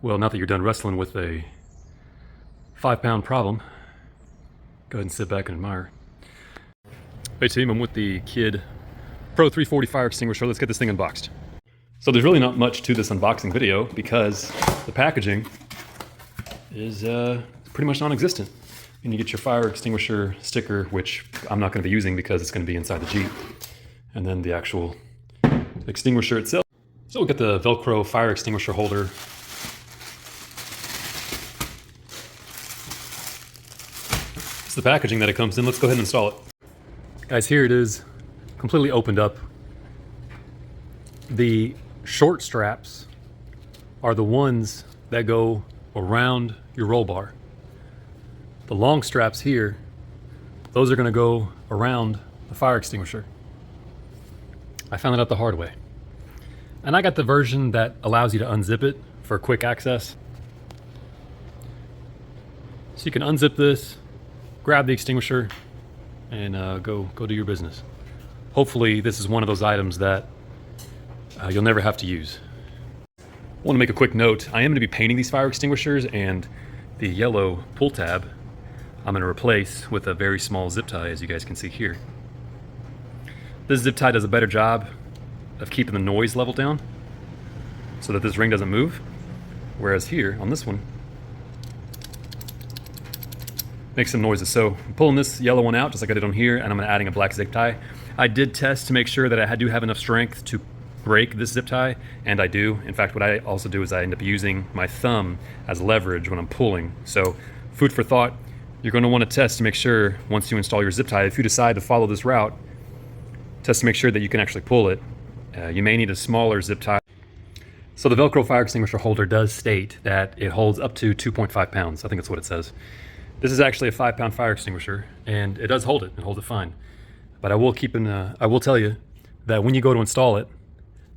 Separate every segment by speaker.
Speaker 1: Well, now that you're done wrestling with a 5-pound problem, go ahead and sit back and admire. Hey team, I'm with the Kid Pro 340 fire extinguisher. Let's get this thing unboxed. So there's really not much to this unboxing video because the packaging is pretty much non-existent. And you get your fire extinguisher sticker, which I'm not going to be using because it's going to be inside the Jeep. And then the actual extinguisher itself. So we'll get the Velcro fire extinguisher holder. It's the packaging that it comes in. Let's go ahead and install it. Guys, here it is, completely opened up. The short straps are the ones that go around your roll bar. The long straps here, those are going to go around the fire extinguisher. I found it out the hard way. And I got the version that allows you to unzip it for quick access. So you can unzip this, grab the extinguisher, and go do your business. Hopefully this is one of those items that you'll never have to use. I want to make a quick note. I am going to be painting these fire extinguishers, and the yellow pull tab I'm going to replace with a very small zip tie, as you guys can see here. This zip tie does a better job of keeping the noise level down so that this ring doesn't move, whereas here on this one makes some noises. So I'm pulling this yellow one out just like I did on here, and I'm adding a black zip tie. I did test to make sure that I do have enough strength to break this zip tie, and I do. In fact, what I also do is I end up using my thumb as leverage when I'm pulling. So food for thought, you're going to want to test to make sure once you install your zip tie, if you decide to follow this route, test to make sure that you can actually pull it. You may need a smaller zip tie. So the Velcro fire extinguisher holder does state that it holds up to 2.5 pounds. I think that's what it says. This is actually a 5-pound fire extinguisher, and it does hold it. It holds it fine. But I will tell you that when you go to install it,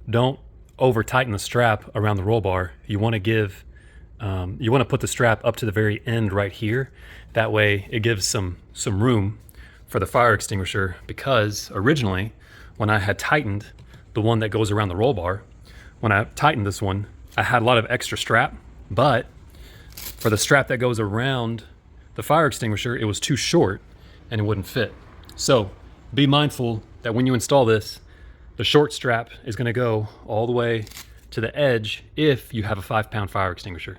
Speaker 1: don't over tighten the strap around the roll bar. You want to put the strap up to the very end right here. That way it gives some room for the fire extinguisher, because originally when I had tightened the one that goes around the roll bar, when I tightened this one, I had a lot of extra strap, but for the strap that goes around the fire extinguisher, it was too short and it wouldn't fit. So be mindful that when you install this, the short strap is going to go all the way to the edge if you have a 5-pound fire extinguisher.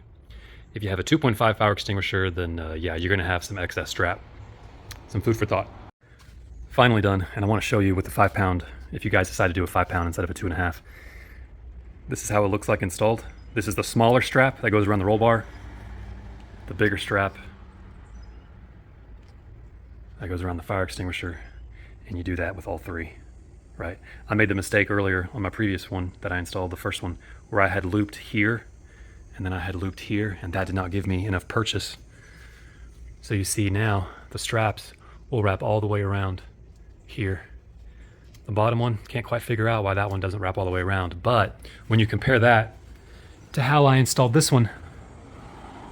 Speaker 1: If you have a 2.5 fire extinguisher, then yeah, you're going to have some excess strap. Some food for thought. Finally done, and I want to show you with the 5-pound, if you guys decide to do a 5-pound instead of a 2.5. This is how it looks like installed. This is the smaller strap that goes around the roll bar. The bigger strap that goes around the fire extinguisher, and you do that with all three, right? I made the mistake earlier on my previous one that I installed, the first one, where I had looped here, and then I had looped here, and that did not give me enough purchase. So you see now, the straps will wrap all the way around here. The bottom one, can't quite figure out why that one doesn't wrap all the way around, but when you compare that to how I installed this one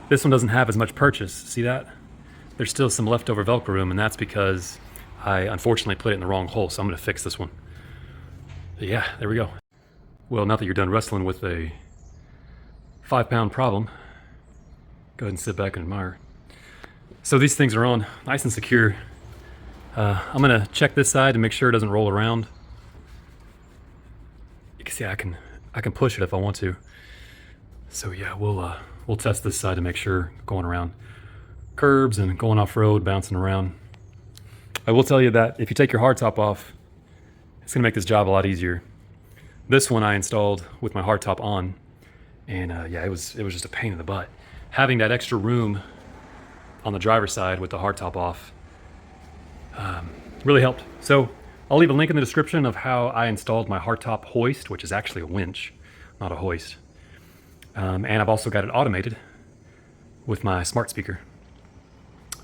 Speaker 1: doesn't have as much purchase. See that? There's still some leftover Velcro room, and that's because I unfortunately put it in the wrong hole, so I'm going to fix this one. But yeah, there we go. Well, now that you're done wrestling with a 5-pound problem, go ahead and sit back and admire. So these things are on nice and secure. I'm going to check this side to make sure it doesn't roll around. You can see I can push it if I want to. So yeah, we'll test this side to make sure going around curbs and going off-road, bouncing around. I will tell you that if you take your hardtop off, it's gonna make this job a lot easier. This one I installed with my hardtop on, and yeah, it was just a pain in the butt. Having that extra room on the driver's side with the hardtop off really helped. So I'll leave a link in the description of how I installed my hardtop hoist, which is actually a winch, not a hoist. And I've also got it automated with my smart speaker.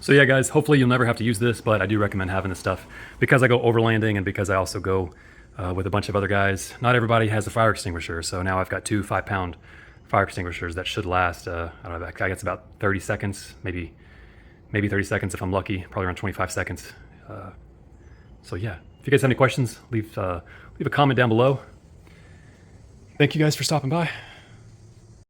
Speaker 1: So yeah, guys, hopefully you'll never have to use this, but I do recommend having this stuff because I go overlanding and because I also go with a bunch of other guys. Not everybody has a fire extinguisher, so now I've got 2 5-pound fire extinguishers that should last, I don't know, I guess about 30 seconds, maybe 30 seconds if I'm lucky, probably around 25 seconds. So yeah, if you guys have any questions, leave a comment down below. Thank you guys for stopping by.